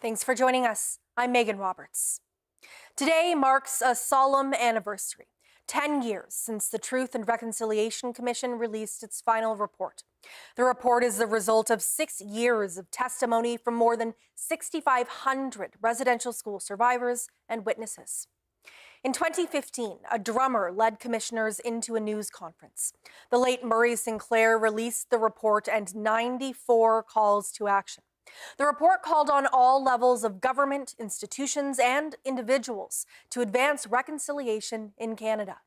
Thanks for joining us. I'm Megan Roberts. Today marks a solemn anniversary, 10 years since the Truth and Reconciliation Commission released its final report. The report is the result of 6 years of testimony from more than 6,500 residential school survivors and witnesses. In 2015, a drummer led commissioners into a news conference. The late Murray Sinclair released the report and 94 calls to action. The report called on all levels of government, institutions, and individuals to advance reconciliation in Canada.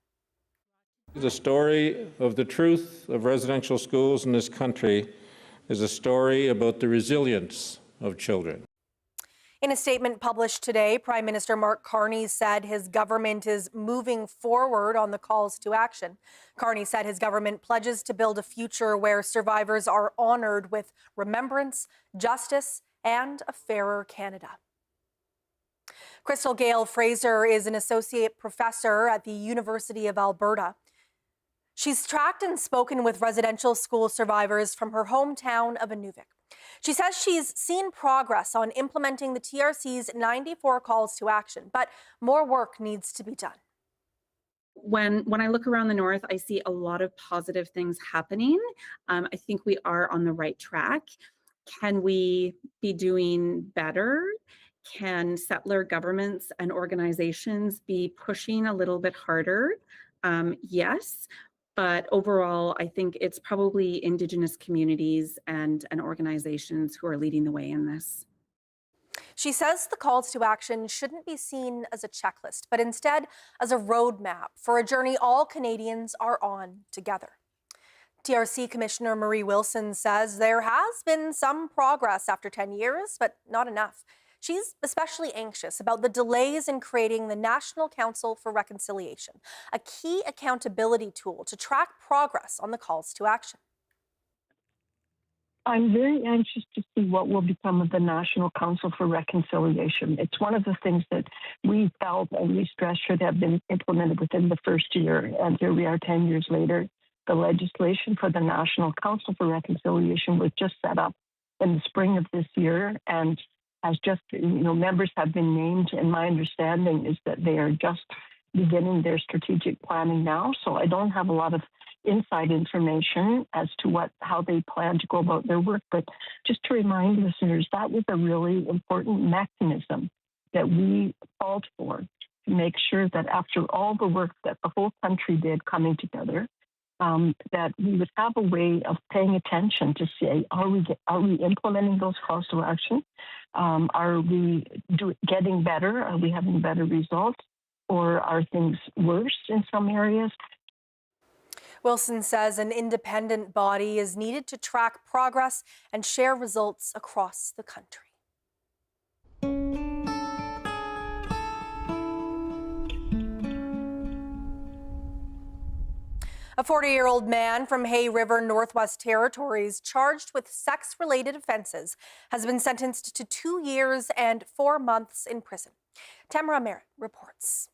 The story of the truth of residential schools in this country is a story about the resilience of children. In a statement published today, Prime Minister Mark Carney said his government is moving forward on the calls to action. Carney said his government pledges to build a future where survivors are honored with remembrance, justice, and a fairer Canada. Crystal Gale Fraser is an associate professor at the University of Alberta. She's tracked and spoken with residential school survivors from her hometown of Inuvik. She says she's seen progress on implementing the TRC's 94 calls to action, but more work needs to be done. When I look around the North, I see a lot of positive things happening. I think we are on the right track. Can we be doing better? Can settler governments and organizations be pushing a little bit harder? Yes. But overall, I think it's probably Indigenous communities and organizations who are leading the way in this. She says the calls to action shouldn't be seen as a checklist, but instead as a roadmap for a journey all Canadians are on together. TRC Commissioner Marie Wilson says there has been some progress after 10 years, but not enough. She's especially anxious about the delays in creating the National Council for Reconciliation, a key accountability tool to track progress on the calls to action. I'm very anxious to see what will become of the National Council for Reconciliation. It's one of the things that we felt and we stressed should have been implemented within the first year. And here we are 10 years later. The legislation for the National Council for Reconciliation was just set up in the spring of this year, and as just, members have been named, and my understanding is that they are just beginning their strategic planning now. So I don't have a lot of inside information as to how they plan to go about their work. But just to remind listeners, that was a really important mechanism that we fought for to make sure that after all the work that the whole country did coming together, that we would have a way of paying attention to say, are we implementing those calls to action? Are we getting better? Are we having better results? Or are things worse in some areas? Wilson says an independent body is needed to track progress and share results across the country. A 40-year-old man from Hay River, Northwest Territories, charged with sex-related offences, has been sentenced to 2 years and 4 months in prison. Tamara Merritt reports.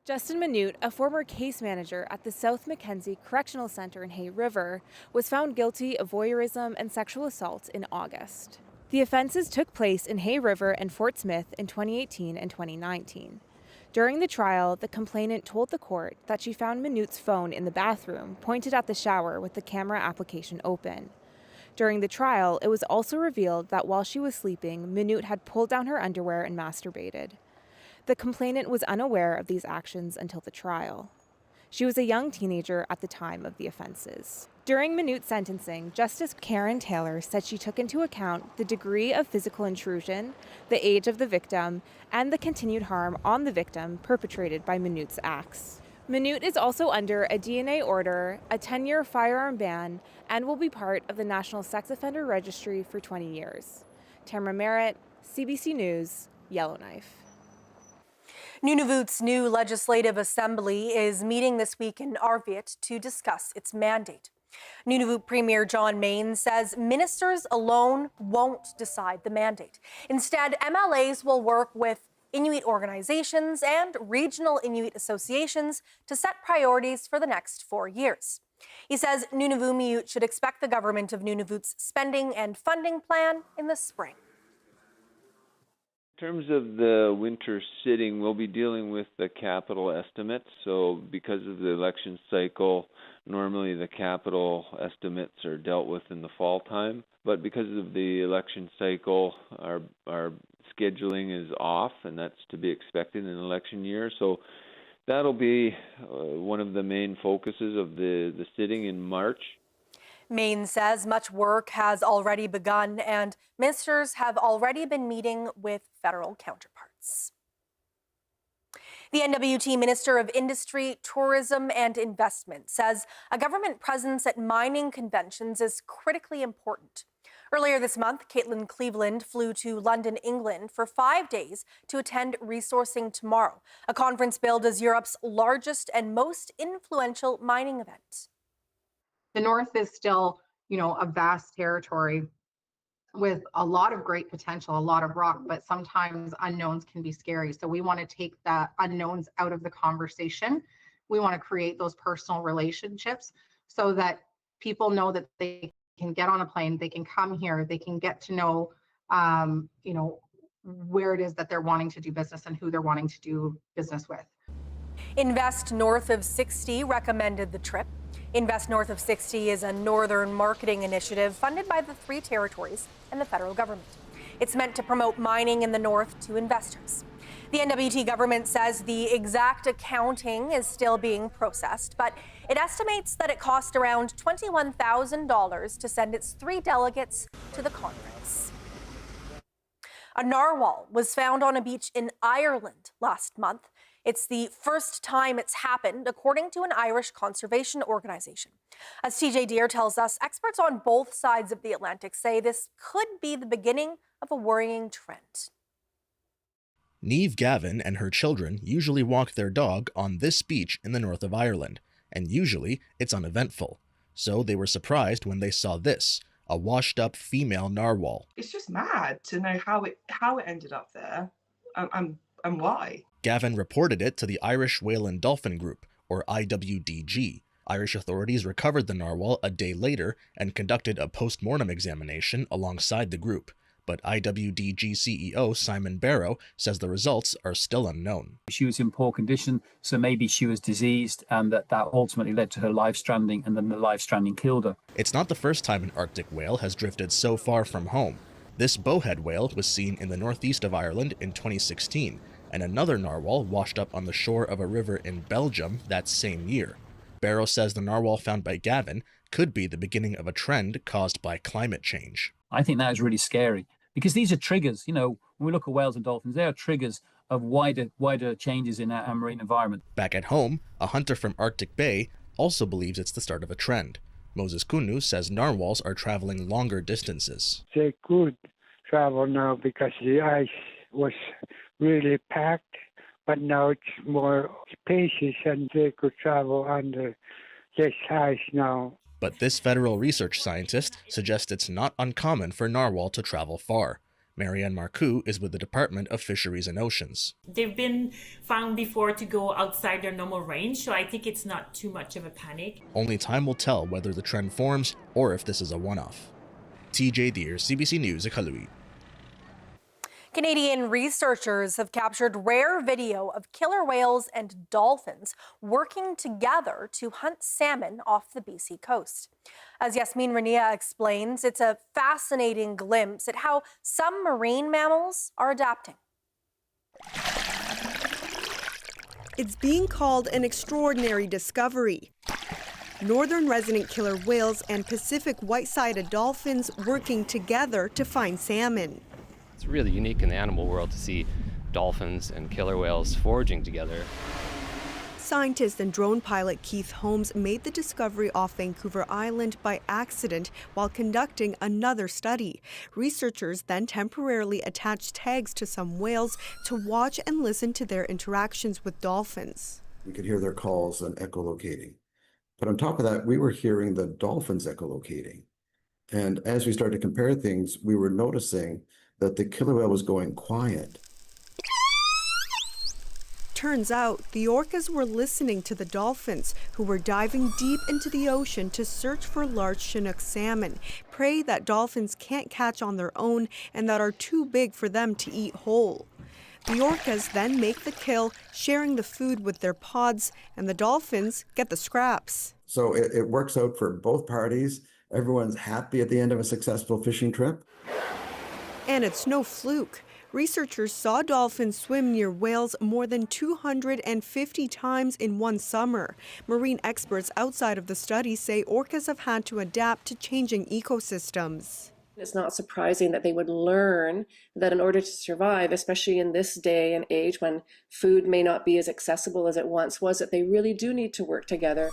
Justin Minute, a former case manager at the South Mackenzie Correctional Centre in Hay River, was found guilty of voyeurism and sexual assault in August. The offences took place in Hay River and Fort Smith in 2018 and 2019. During the trial, the complainant told the court that she found Minute's phone in the bathroom, pointed at the shower with the camera application open. During the trial, it was also revealed that while she was sleeping, Minute had pulled down her underwear and masturbated. The complainant was unaware of these actions until the trial. She was a young teenager at the time of the offenses. During Minute's sentencing, Justice Karen Taylor said she took into account the degree of physical intrusion, the age of the victim, and the continued harm on the victim perpetrated by Minute's acts. Minute is also under a DNA order, a 10-year firearm ban, and will be part of the National Sex Offender Registry for 20 years. Tamara Merritt, CBC News, Yellowknife. Nunavut's new Legislative Assembly is meeting this week in Arviat to discuss its mandate. Nunavut Premier John Main says ministers alone won't decide the mandate. Instead, MLAs will work with Inuit organizations and regional Inuit associations to set priorities for the next 4 years. He says Nunavummiut should expect the government of Nunavut's spending and funding plan in the spring. In terms of the winter sitting, we'll be dealing with the capital estimates. So because of the election cycle, normally the capital estimates are dealt with in the fall time. But because of the election cycle, our scheduling is off, and that's to be expected in an election year. So that'll be one of the main focuses of the sitting in March. Maine says much work has already begun and ministers have already been meeting with federal counterparts. The NWT Minister of Industry, Tourism and Investment says a government presence at mining conventions is critically important. Earlier this month, Caitlin Cleveland flew to London, England for 5 days to attend Resourcing Tomorrow, a conference billed as Europe's largest and most influential mining event. The North is still, a vast territory with a lot of great potential, a lot of rock, but sometimes unknowns can be scary. So we want to take the unknowns out of the conversation. We want to create those personal relationships so that people know that they can get on a plane, they can come here, they can get to know, where it is that they're wanting to do business and who they're wanting to do business with. Invest North of 60 recommended the trip. Invest North of 60 is a northern marketing initiative funded by the 3 territories and the federal government. It's meant to promote mining in the north to investors. The NWT government says the exact accounting is still being processed, but it estimates that it cost around $21,000 to send its 3 delegates to the conference. A narwhal was found on a beach in Ireland last month. It's the first time it's happened, according to an Irish conservation organization. As TJ Deere tells us, experts on both sides of the Atlantic say this could be the beginning of a worrying trend. Niamh Gavin and her children usually walk their dog on this beach in the north of Ireland, and usually it's uneventful. So they were surprised when they saw this, a washed-up female narwhal. It's just mad to know how it ended up there and why. Gavin reported it to the Irish Whale and Dolphin Group, or IWDG. Irish authorities recovered the narwhal a day later and conducted a post-mortem examination alongside the group. But IWDG CEO Simon Barrow says the results are still unknown. She was in poor condition, so maybe she was diseased, and that ultimately led to her live stranding, and then the live stranding killed her. It's not the first time an Arctic whale has drifted so far from home. This bowhead whale was seen in the northeast of Ireland in 2016, and another narwhal washed up on the shore of a river in Belgium that same year. Barrow says the narwhal found by Gavin could be the beginning of a trend caused by climate change. I think that is really scary, because these are triggers. When we look at whales and dolphins, they are triggers of wider changes in our marine environment. Back at home, a hunter from Arctic Bay also believes it's the start of a trend. Moses Kunu says narwhals are traveling longer distances. They could travel now because the ice was really packed, but now it's more spacious and they could travel under this ice now. But this federal research scientist suggests it's not uncommon for narwhal to travel far. Marianne Marcoux is with the Department of Fisheries and Oceans. They've been found before to go outside their normal range, so I think it's not too much of a panic. Only time will tell whether the trend forms or if this is a one-off. TJ Deere, CBC News, Iqaluit. Canadian researchers have captured rare video of killer whales and dolphins working together to hunt salmon off the BC coast. As Yasmin Rania explains, it's a fascinating glimpse at how some marine mammals are adapting. It's being called an extraordinary discovery. Northern resident killer whales and Pacific white-sided dolphins working together to find salmon. It's really unique in the animal world to see dolphins and killer whales foraging together. Scientist and drone pilot Keith Holmes made the discovery off Vancouver Island by accident while conducting another study. Researchers then temporarily attached tags to some whales to watch and listen to their interactions with dolphins. We could hear their calls and echolocating. But on top of that, we were hearing the dolphins echolocating. And as we started to compare things, we were noticing that the killer whale was going quiet. Turns out the orcas were listening to the dolphins, who were diving deep into the ocean to search for large Chinook salmon, prey that dolphins can't catch on their own and that are too big for them to eat whole. The orcas then make the kill, sharing the food with their pods, and the dolphins get the scraps. So it works out for both parties. Everyone's happy at the end of a successful fishing trip. And it's no fluke. Researchers saw dolphins swim near whales more than 250 times in one summer. Marine experts outside of the study say orcas have had to adapt to changing ecosystems. It's not surprising that they would learn that in order to survive, especially in this day and age when food may not be as accessible as it once was, that they really do need to work together.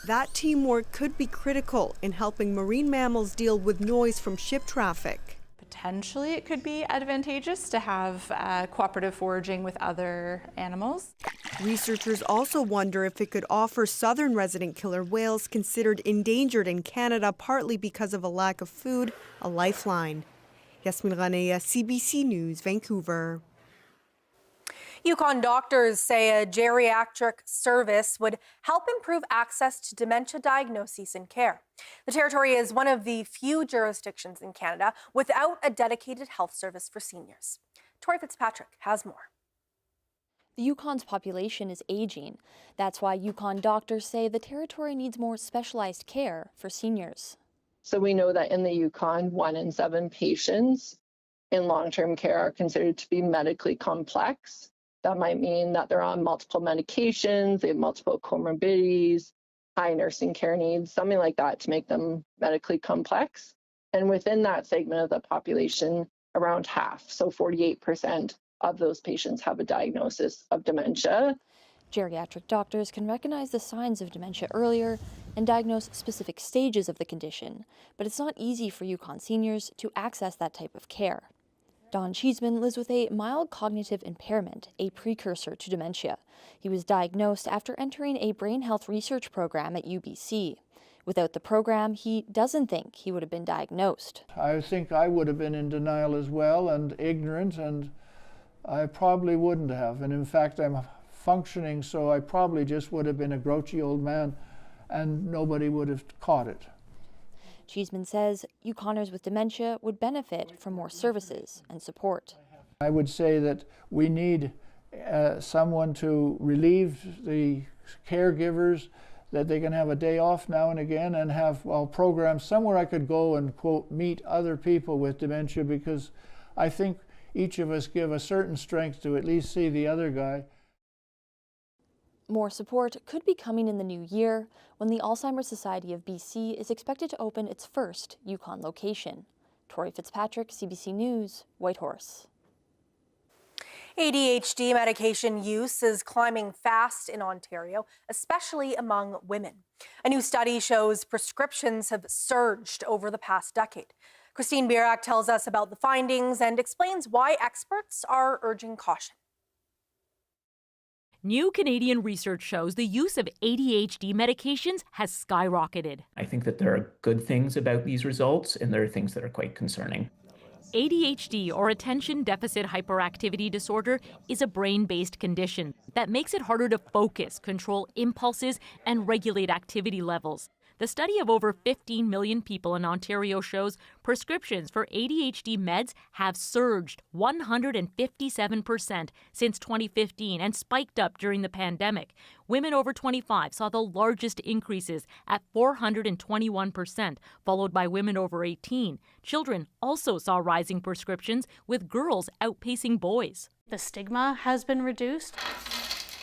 That teamwork could be critical in helping marine mammals deal with noise from ship traffic. Potentially, it could be advantageous to have cooperative foraging with other animals. Researchers also wonder if it could offer southern resident killer whales considered endangered in Canada, partly because of a lack of food, a lifeline. Yasmin Ranea, CBC News, Vancouver. Yukon doctors say a geriatric service would help improve access to dementia diagnoses and care. The territory is one of the few jurisdictions in Canada without a dedicated health service for seniors. Tori Fitzpatrick has more. The Yukon's population is aging. That's why Yukon doctors say the territory needs more specialized care for seniors. So we know that in the Yukon, 1 in 7 patients in long-term care are considered to be medically complex. That might mean that they're on multiple medications, they have multiple comorbidities, high nursing care needs, something like that to make them medically complex. And within that segment of the population, around half, so 48% of those patients have a diagnosis of dementia. Geriatric doctors can recognize the signs of dementia earlier and diagnose specific stages of the condition, but it's not easy for Yukon seniors to access that type of care. Don Cheeseman lives with a mild cognitive impairment, a precursor to dementia. He was diagnosed after entering a brain health research program at UBC. Without the program, he doesn't think he would have been diagnosed. I think I would have been in denial as well and ignorant, and I probably wouldn't have. And in fact, I'm functioning, so I probably just would have been a grouchy old man and nobody would have caught it. Cheeseman says Yukoners with dementia would benefit from more services and support. I would say that we need someone to relieve the caregivers, that they can have a day off now and again and have programs somewhere I could go and, quote, meet other people with dementia, because I think each of us give a certain strength to at least see the other guy. More support could be coming in the new year when the Alzheimer's Society of BC is expected to open its first Yukon location. Tori Fitzpatrick, CBC News, Whitehorse. ADHD medication use is climbing fast in Ontario, especially among women. A new study shows prescriptions have surged over the past decade. Christine Birak tells us about the findings and explains why experts are urging caution. New Canadian research shows the use of ADHD medications has skyrocketed. I think that there are good things about these results, and there are things that are quite concerning. ADHD, or attention deficit hyperactivity disorder, is a brain-based condition that makes it harder to focus, control impulses, and regulate activity levels. The study of over 15 million people in Ontario shows prescriptions for ADHD meds have surged 157% since 2015 and spiked up during the pandemic. Women over 25 saw the largest increases at 421%, followed by women over 18. Children also saw rising prescriptions, with girls outpacing boys. The stigma has been reduced.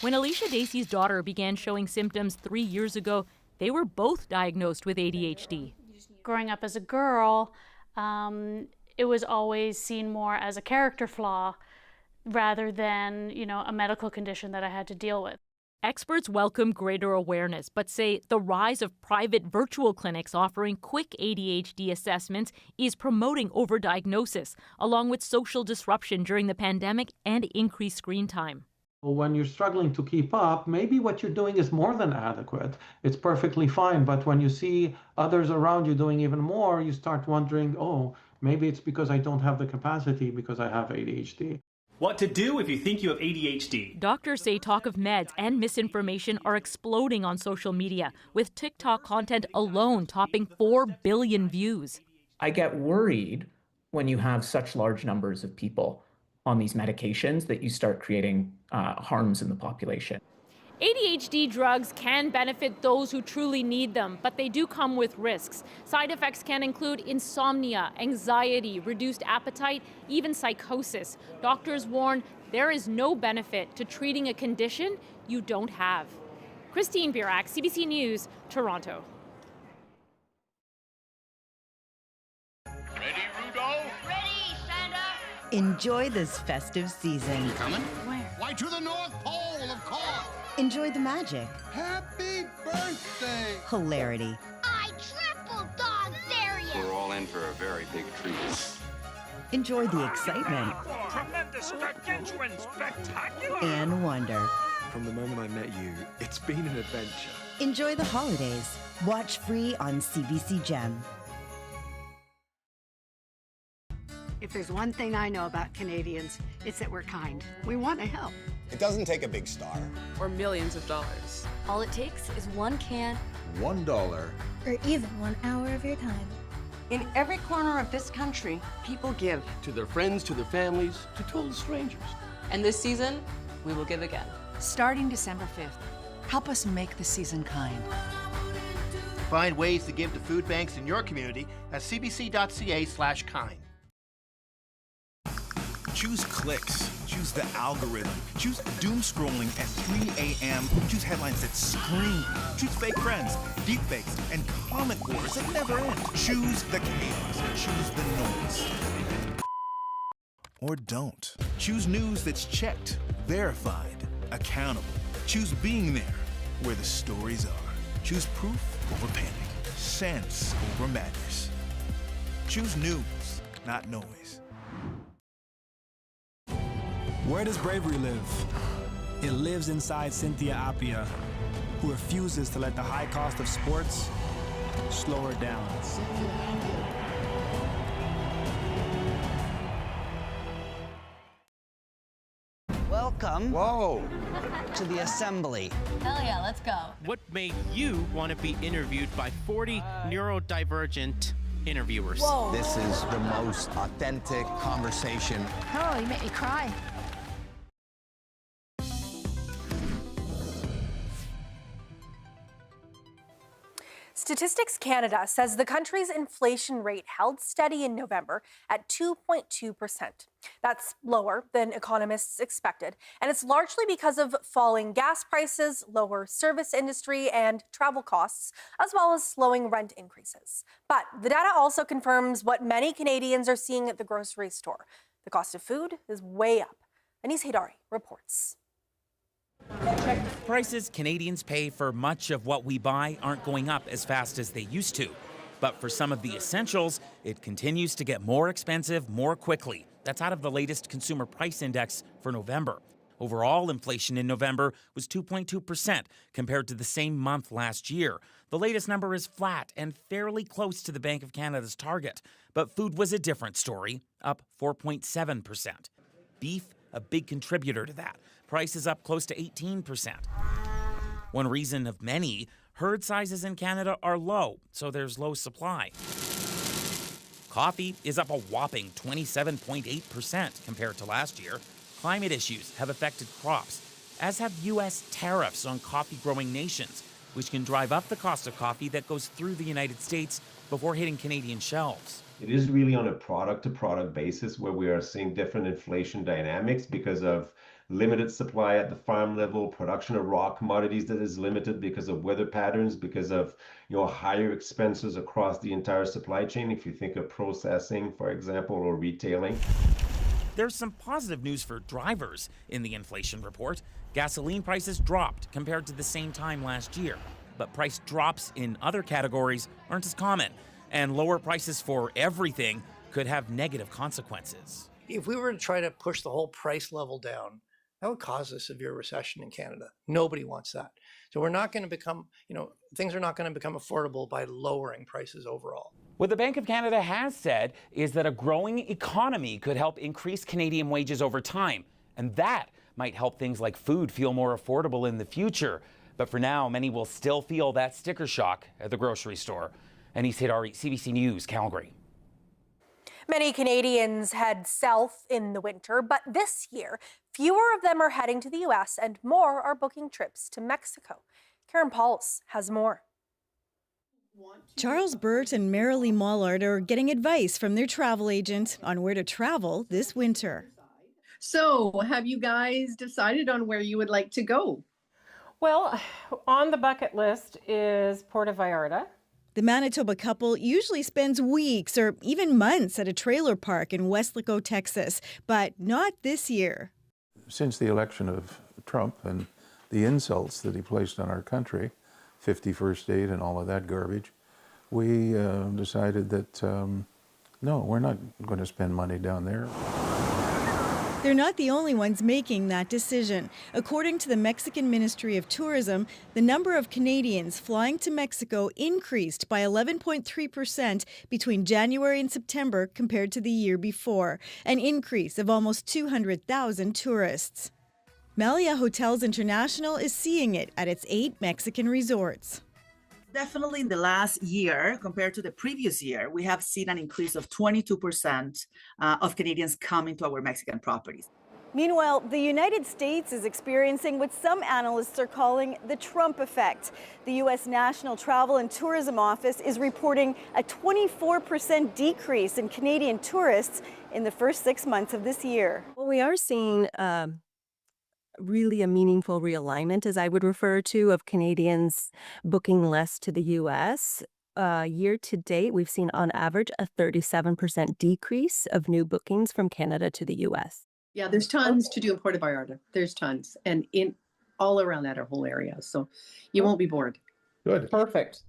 When Alicia Dacey's daughter began showing symptoms 3 years ago, they were both diagnosed with ADHD. Growing up as a girl, it was always seen more as a character flaw rather than, a medical condition that I had to deal with. Experts welcome greater awareness, but say the rise of private virtual clinics offering quick ADHD assessments is promoting overdiagnosis, along with social disruption during the pandemic and increased screen time. When you're struggling to keep up, maybe what you're doing is more than adequate. It's perfectly fine. But when you see others around you doing even more, you start wondering, oh, maybe it's because I don't have the capacity because I have ADHD. What to do if you think you have ADHD. Doctors say talk of meds and misinformation are exploding on social media, with TikTok content alone topping 4 billion views. I get worried when you have such large numbers of people on these medications that you start creating harms in the population. ADHD drugs can benefit those who truly need them, but they do come with risks. Side effects can include insomnia, anxiety, reduced appetite, even psychosis. Doctors warn there is no benefit to treating a condition you don't have. Christine Birak, CBC News, Toronto. Ready, Rudolph? Ready, Santa. Enjoy this festive season. Coming? Where? Why, to the North Pole, of course. Enjoy the magic, Happy birthday! hilarity, I triple dog dare you! We're all in for a very big treat. enjoy the excitement Tremendous, gargantuan, spectacular! and wonder. From the moment I met you, it's been an adventure. Enjoy the holidays. Watch free on CBC Gem. If there's one thing I know about Canadians, it's that we're kind. We want to help. It doesn't take a big star. Or millions of dollars. All it takes is one can. $1. Or even 1 hour of your time. In every corner of this country, people give. To their friends, to their families, to total strangers. And this season, we will give again. Starting December 5th, help us make the season kind. Find ways to give to food banks in your community at cbc.ca/kind. Choose clicks. Choose the algorithm. Choose doom scrolling at 3 a.m. Choose headlines that scream. Choose fake friends, deep fakes, and comment wars that never end. Choose the chaos. Choose the noise. Or don't. Choose news that's checked, verified, accountable. Choose being there where the stories are. Choose proof over panic. Sense over madness. Choose news, not noise. Where does bravery live? It lives inside Cynthia Appia, who refuses to let the high cost of sports slow her down. Welcome to the assembly. Hell yeah, let's go. What made you want to be interviewed by 40 neurodivergent interviewers? Whoa. This is the most authentic conversation. Oh, you make me cry. Statistics Canada says the country's inflation rate held steady in November at 2.2%. That's lower than economists expected, and it's largely because of falling gas prices, lower service industry and travel costs, as well as slowing rent increases. But the data also confirms what many Canadians are seeing at the grocery store. The cost of food is way up. Anis Haidari reports. Prices Canadians pay for much of what we buy aren't going up as fast as they used to. But for some of the essentials, it continues to get more expensive more quickly. That's out of the latest Consumer Price Index for November. Overall, inflation in November was 2.2% compared to the same month last year. The latest number is flat and fairly close to the Bank of Canada's target. But food was a different story, up 4.7%. Beef, a big contributor to that. Price is up close to 18%. One reason of many, herd sizes in Canada are low, so there's low supply. Coffee is up a whopping 27.8% compared to last year. Climate issues have affected crops, as have U.S. tariffs on coffee-growing nations, which can drive up the cost of coffee that goes through the United States before hitting Canadian shelves. It is really on a product-to-product basis where we are seeing different inflation dynamics because of limited supply at the farm level, production of raw commodities that is limited because of weather patterns, because of higher expenses across the entire supply chain. If you think of processing, for example, or retailing. There's some positive news for drivers in the inflation report. Gasoline prices dropped compared to the same time last year, but price drops in other categories aren't as common, and lower prices for everything could have negative consequences. If we were to try to push the whole price level down, that would cause a severe recession in Canada. Nobody wants that. So we're not going to become, things are not going to become affordable by lowering prices overall. What the Bank of Canada has said is that a growing economy could help increase Canadian wages over time, and that might help things like food feel more affordable in the future. But for now, many will still feel that sticker shock at the grocery store. Anis Hidari, CBC News, Calgary. Many Canadians head south in the winter, but this year, fewer of them are heading to the U.S. and more are booking trips to Mexico. Karen Pauls has more. Charles Burt and Marilee Mollard are getting advice from their travel agent on where to travel this winter. So, have you guys decided on where you would like to go? Well, on the bucket list is Puerto Vallarta. The Manitoba couple usually spends weeks or even months at a trailer park in Westlaco, Texas, but not this year. Since the election of Trump and the insults that he placed on our country, 51st date and all of that garbage, we decided that, no, we're not going to spend money down there. They're not the only ones making that decision. According to the Mexican Ministry of Tourism, the number of Canadians flying to Mexico increased by 11.3% between January and September compared to the year before, an increase of almost 200,000 tourists. Melia Hotels International is seeing it at its 8 Mexican resorts. Definitely in the last year, compared to the previous year, we have seen an increase of 22% of Canadians coming to our Mexican properties. Meanwhile, the United States is experiencing what some analysts are calling the Trump effect. The U.S. National Travel and Tourism Office is reporting a 24% decrease in Canadian tourists in the first 6 months of this year. Well, we are seeing really a meaningful realignment, as I would refer to, of Canadians booking less to the U.S. Year to date, we've seen on average a 37% decrease of new bookings from Canada to the U.S. Yeah, there's tons to do in Puerto Vallarta. There's tons, and in all around that whole area, so you won't be bored. Good. Perfect.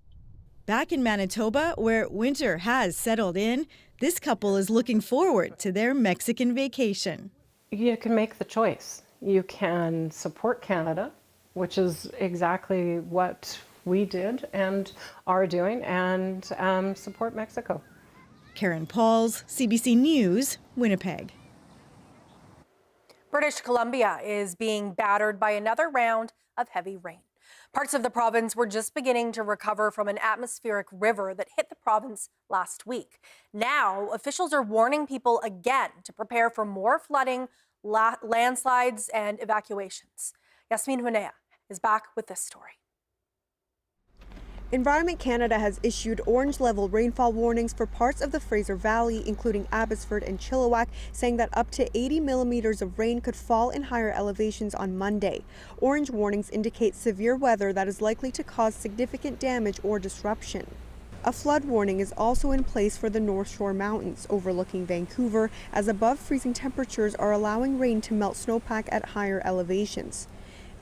Back in Manitoba, where winter has settled in, this couple is looking forward to their Mexican vacation. You can make the choice. You can support Canada, which is exactly what we did and are doing, and support Mexico. Karen Pauls, CBC News, Winnipeg. British Columbia is being battered by another round of heavy rain. Parts of the province were just beginning to recover from an atmospheric river that hit the province last week. Now, officials are warning people again to prepare for more flooding, landslides, and evacuations. Yasmin Hunea is back with this story. Environment Canada has issued orange-level rainfall warnings for parts of the Fraser Valley, including Abbotsford and Chilliwack, saying that up to 80 millimeters of rain could fall in higher elevations on Monday. Orange warnings indicate severe weather that is likely to cause significant damage or disruption. A flood warning is also in place for the North Shore Mountains, overlooking Vancouver, as above-freezing temperatures are allowing rain to melt snowpack at higher elevations.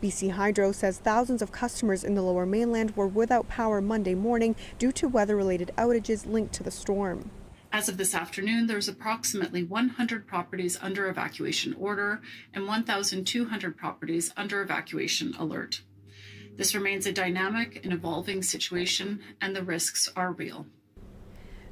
BC Hydro says thousands of customers in the Lower Mainland were without power Monday morning due to weather-related outages linked to the storm. As of this afternoon, there's approximately 100 properties under evacuation order and 1,200 properties under evacuation alert. This remains a dynamic and evolving situation, and the risks are real.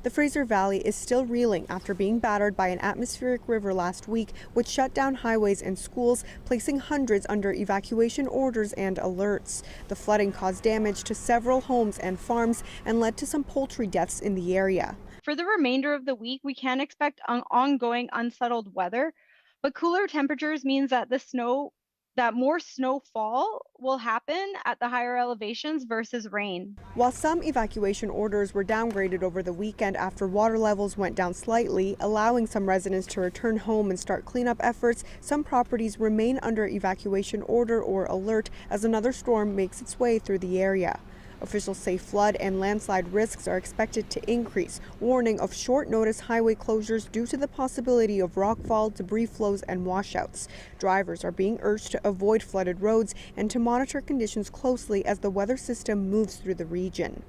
The Fraser Valley is still reeling after being battered by an atmospheric river last week, which shut down highways and schools, placing hundreds under evacuation orders and alerts. The flooding caused damage to several homes and farms and led to some poultry deaths in the area. For the remainder of the week, we can expect ongoing unsettled weather, but cooler temperatures means that more snowfall will happen at the higher elevations versus rain. While some evacuation orders were downgraded over the weekend after water levels went down slightly, allowing some residents to return home and start cleanup efforts, some properties remain under evacuation order or alert as another storm makes its way through the area. Officials say flood and landslide risks are expected to increase, warning of short-notice highway closures due to the possibility of rockfall, debris flows, and washouts. Drivers are being urged to avoid flooded roads and to monitor conditions closely as the weather system moves through the region.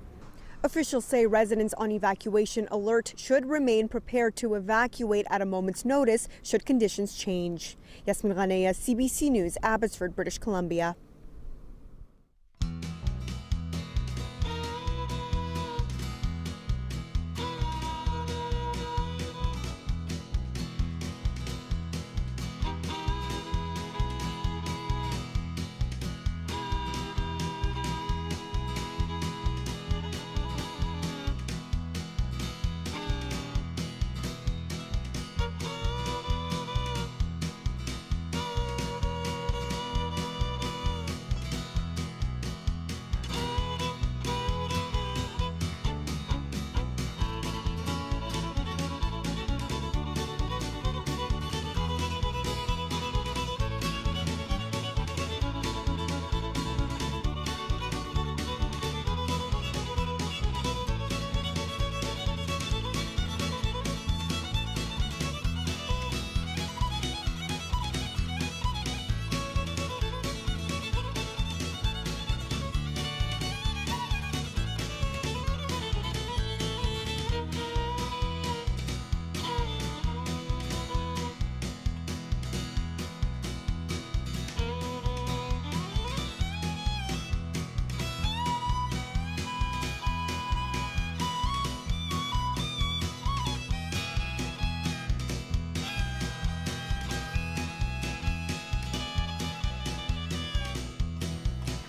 Officials say residents on evacuation alert should remain prepared to evacuate at a moment's notice should conditions change. Yasmin Ghanea, CBC News, Abbotsford, British Columbia.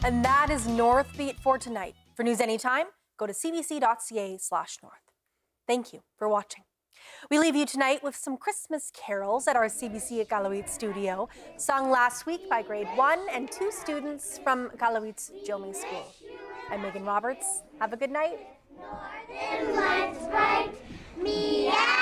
And that is Northbeat for tonight. For news anytime, go to cbc.ca/north. Thank you for watching. We leave you tonight with some Christmas carols at our CBC Iqaluit studio, sung last week by grade 1 and 2 students from Iqaluit's Jilmi School. I'm Megan Roberts. Have a good night. Northern lights bright, meow,